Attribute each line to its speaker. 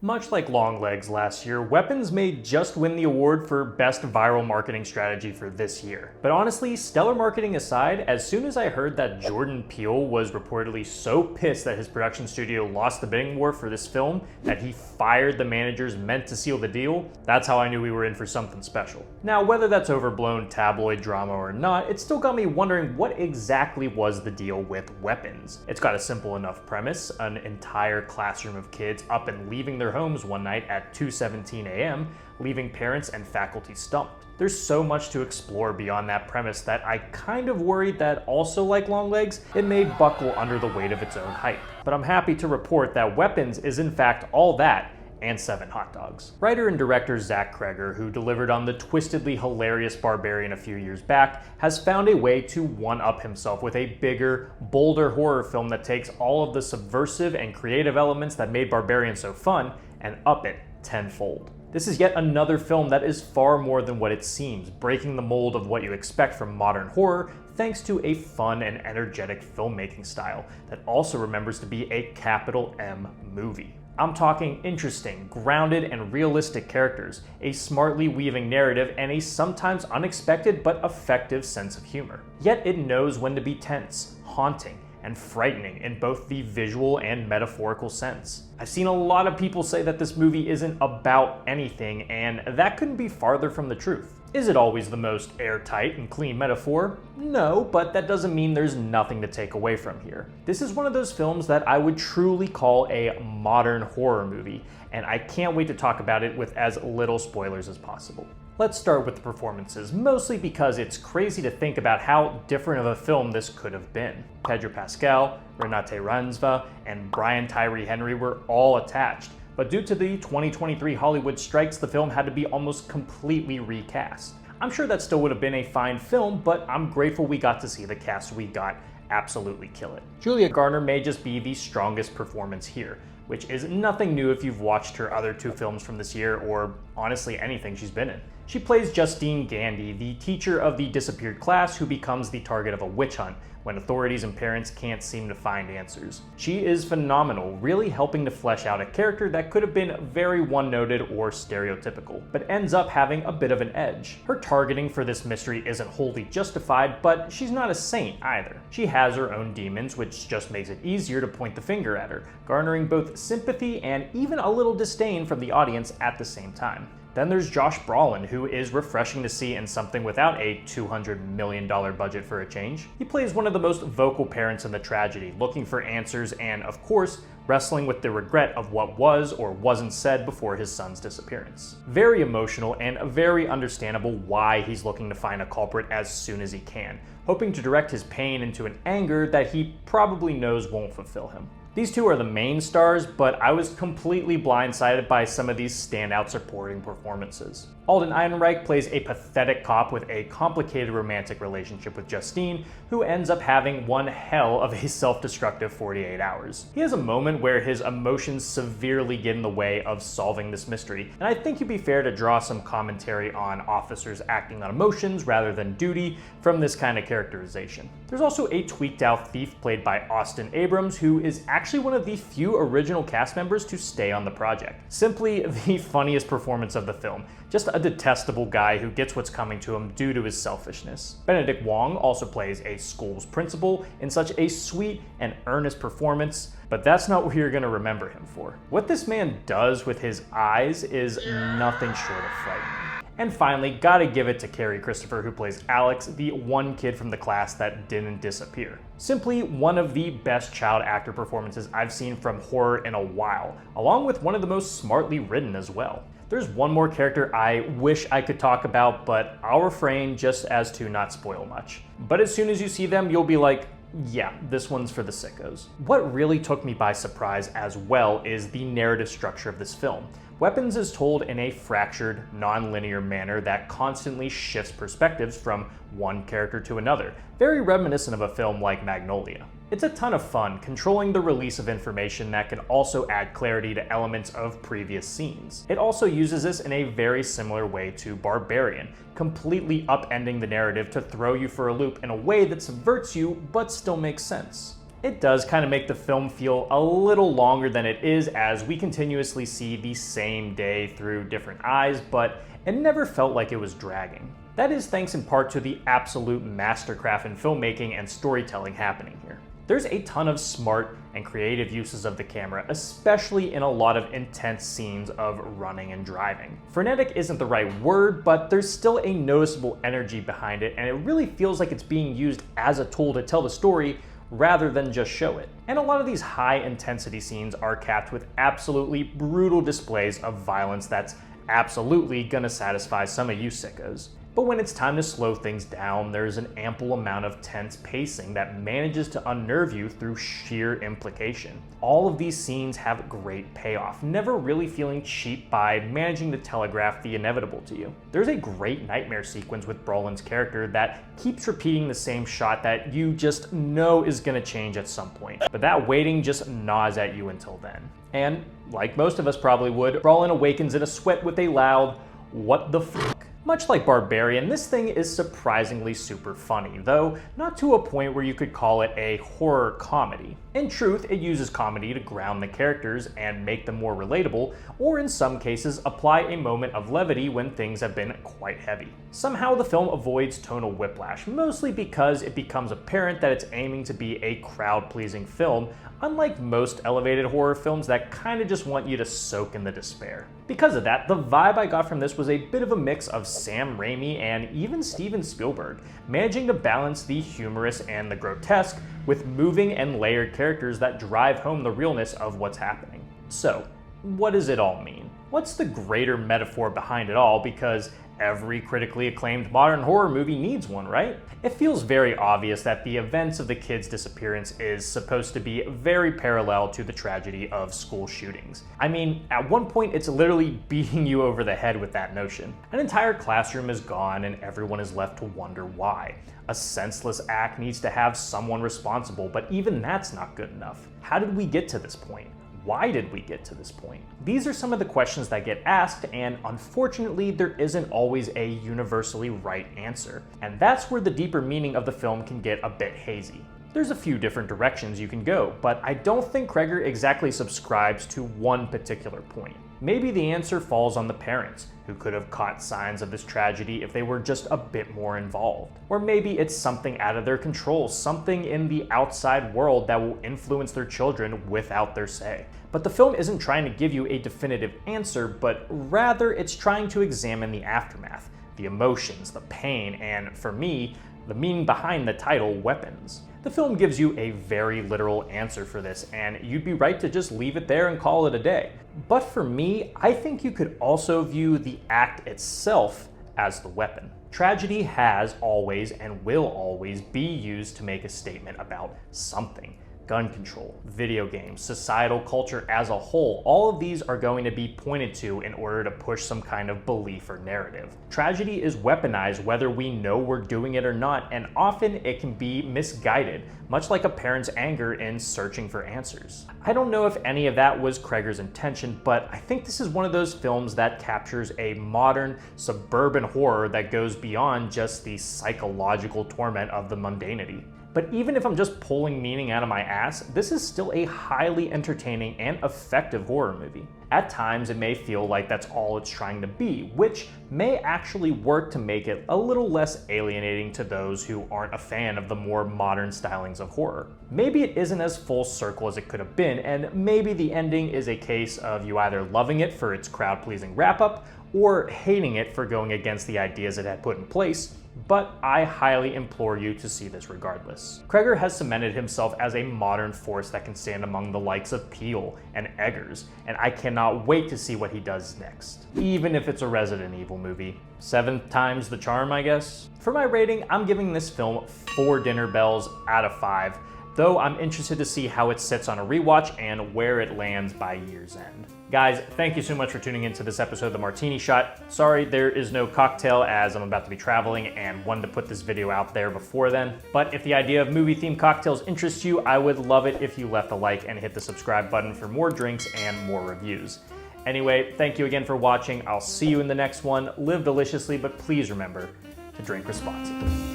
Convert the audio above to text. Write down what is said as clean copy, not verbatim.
Speaker 1: Much like Longlegs last year, Weapons may just win the award for Best Viral Marketing Strategy for this year. But honestly, stellar marketing aside, as soon as I heard that Jordan Peele was reportedly so pissed that his production studio lost the bidding war for this film that he fired the managers meant to seal the deal, that's how I knew we were in for something special. Now, whether that's overblown tabloid drama or not, it still got me wondering what exactly was the deal with Weapons. It's got a simple enough premise: an entire classroom of kids up and leaving their homes one night at 2:17 a.m., leaving parents and faculty stumped. There's so much to explore beyond that premise that I kind of worried that, also like Longlegs, it may buckle under the weight of its own hype. But I'm happy to report that Weapons is in fact all that and 7 hot dogs. Writer and director Zach Kreger, who delivered on the twistedly hilarious Barbarian a few years back, has found a way to one-up himself with a bigger, bolder horror film that takes all of the subversive and creative elements that made Barbarian so fun and up it tenfold. This is yet another film that is far more than what it seems, breaking the mold of what you expect from modern horror thanks to a fun and energetic filmmaking style that also remembers to be a capital M movie. I'm talking interesting, grounded, and realistic characters, a smartly weaving narrative, and a sometimes unexpected but effective sense of humor. Yet it knows when to be tense, haunting, and frightening in both the visual and metaphorical sense. I've seen a lot of people say that this movie isn't about anything, and that couldn't be farther from the truth. Is it always the most airtight and clean metaphor? No, but that doesn't mean there's nothing to take away from here. This is one of those films that I would truly call a modern horror movie, and I can't wait to talk about it with as little spoilers as possible. Let's start with the performances, mostly because it's crazy to think about how different of a film this could have been. Pedro Pascal, Renate Reinsve, and Brian Tyree Henry were all attached, but due to the 2023 Hollywood strikes, the film had to be almost completely recast. I'm sure that still would have been a fine film, but I'm grateful we got to see the cast we got absolutely kill it. Julia Garner may just be the strongest performance here, which is nothing new if you've watched her other 2 films from this year, or honestly anything she's been in. She plays Justine Gandy, the teacher of the disappeared class who becomes the target of a witch hunt when authorities and parents can't seem to find answers. She is phenomenal, really helping to flesh out a character that could have been very one-noted or stereotypical, but ends up having a bit of an edge. Her targeting for this mystery isn't wholly justified, but she's not a saint either. She has her own demons, which just makes it easier to point the finger at her, garnering both sympathy and even a little disdain from the audience at the same time. Then there's Josh Brolin, who is refreshing to see in something without a $200 million budget for a change. He plays one of the most vocal parents in the tragedy, looking for answers and, of course, wrestling with the regret of what was or wasn't said before his son's disappearance. Very emotional and very understandable why he's looking to find a culprit as soon as he can, hoping to direct his pain into an anger that he probably knows won't fulfill him. These 2 are the main stars, but I was completely blindsided by some of these standout supporting performances. Alden Ehrenreich plays a pathetic cop with a complicated romantic relationship with Justine, who ends up having one hell of a self-destructive 48 hours. He has a moment where his emotions severely get in the way of solving this mystery, and I think it'd be fair to draw some commentary on officers acting on emotions rather than duty from this kind of characterization. There's also a tweaked out thief played by Austin Abrams, who is actually one of the few original cast members to stay on the project. Simply the funniest performance of the film. Just a detestable guy who gets what's coming to him due to his selfishness. Benedict Wong also plays a school's principal in such a sweet and earnest performance, but that's not what you're gonna remember him for. What this man does with his eyes is nothing short of frightening. And finally, gotta give it to Carrie Christopher, who plays Alex, the one kid from the class that didn't disappear. Simply one of the best child actor performances I've seen from horror in a while, along with one of the most smartly written as well. There's one more character I wish I could talk about, but I'll refrain just as to not spoil much. But as soon as you see them, you'll be like, yeah, this one's for the sickos. What really took me by surprise as well is the narrative structure of this film. Weapons is told in a fractured, non-linear manner that constantly shifts perspectives from one character to another, very reminiscent of a film like Magnolia. It's a ton of fun, controlling the release of information that can also add clarity to elements of previous scenes. It also uses this in a very similar way to Barbarian, completely upending the narrative to throw you for a loop in a way that subverts you but still makes sense. It does kind of make the film feel a little longer than it is, as we continuously see the same day through different eyes, but it never felt like it was dragging. That is thanks in part to the absolute mastercraft in filmmaking and storytelling happening here. There's a ton of smart and creative uses of the camera, especially in a lot of intense scenes of running and driving. Frenetic isn't the right word, but there's still a noticeable energy behind it, and it really feels like it's being used as a tool to tell the story rather than just show it. And a lot of these high intensity scenes are capped with absolutely brutal displays of violence that's absolutely gonna satisfy some of you sickos. But when it's time to slow things down, there's an ample amount of tense pacing that manages to unnerve you through sheer implication. All of these scenes have great payoff, never really feeling cheap by managing to telegraph the inevitable to you. There's a great nightmare sequence with Brolin's character that keeps repeating the same shot that you just know is gonna change at some point. But that waiting just gnaws at you until then. And like most of us probably would, Brolin awakens in a sweat with a loud, "What the fuck?" Much like Barbarian, this thing is surprisingly super funny, though not to a point where you could call it a horror comedy. In truth, it uses comedy to ground the characters and make them more relatable, or in some cases apply a moment of levity when things have been quite heavy. Somehow the film avoids tonal whiplash, mostly because it becomes apparent that it's aiming to be a crowd-pleasing film, unlike most elevated horror films that kinda just want you to soak in the despair. Because of that, the vibe I got from this was a bit of a mix of Sam Raimi and even Steven Spielberg, managing to balance the humorous and the grotesque with moving and layered characters that drive home the realness of what's happening. So, what does it all mean? What's the greater metaphor behind it all? Because every critically acclaimed modern horror movie needs one, right? It feels very obvious that the events of the kid's disappearance is supposed to be very parallel to the tragedy of school shootings. I mean, at one point it's literally beating you over the head with that notion. An entire classroom is gone and everyone is left to wonder why. A senseless act needs to have someone responsible, but even that's not good enough. How did we get to this point? Why did we get to this point? These are some of the questions that get asked, and unfortunately, there isn't always a universally right answer. And that's where the deeper meaning of the film can get a bit hazy. There's a few different directions you can go, but I don't think Kreger exactly subscribes to one particular point. Maybe the answer falls on the parents, who could have caught signs of this tragedy if they were just a bit more involved. Or maybe it's something out of their control, something in the outside world that will influence their children without their say. But the film isn't trying to give you a definitive answer, but rather it's trying to examine the aftermath, the emotions, the pain, and for me, the meaning behind the title, Weapons. The film gives you a very literal answer for this, and you'd be right to just leave it there and call it a day. But for me, I think you could also view the act itself as the weapon. Tragedy has always and will always be used to make a statement about something. Gun control, video games, societal culture as a whole, all of these are going to be pointed to in order to push some kind of belief or narrative. Tragedy is weaponized whether we know we're doing it or not, and often it can be misguided, much like a parent's anger in searching for answers. I don't know if any of that was Kreger's intention, but I think this is one of those films that captures a modern, suburban horror that goes beyond just the psychological torment of the mundanity. But even if I'm just pulling meaning out of my ass, this is still a highly entertaining and effective horror movie. At times, it may feel like that's all it's trying to be, which may actually work to make it a little less alienating to those who aren't a fan of the more modern stylings of horror. Maybe it isn't as full circle as it could have been, and maybe the ending is a case of you either loving it for its crowd-pleasing wrap-up, or hating it for going against the ideas it had put in place, but I highly implore you to see this regardless. Kreger has cemented himself as a modern force that can stand among the likes of Peele and Eggers, and I cannot wait to see what he does next. Even if it's a Resident Evil movie. 7 times the charm, I guess? For my rating, I'm giving this film 4 dinner bells out of 5, though I'm interested to see how it sits on a rewatch and where it lands by year's end. Guys, thank you so much for tuning into this episode of the Martini Shot. Sorry there is no cocktail as I'm about to be traveling and wanted to put this video out there before then. But if the idea of movie-themed cocktails interests you, I would love it if you left a like and hit the subscribe button for more drinks and more reviews. Anyway, thank you again for watching. I'll see you in the next one. Live deliciously, but please remember to drink responsibly.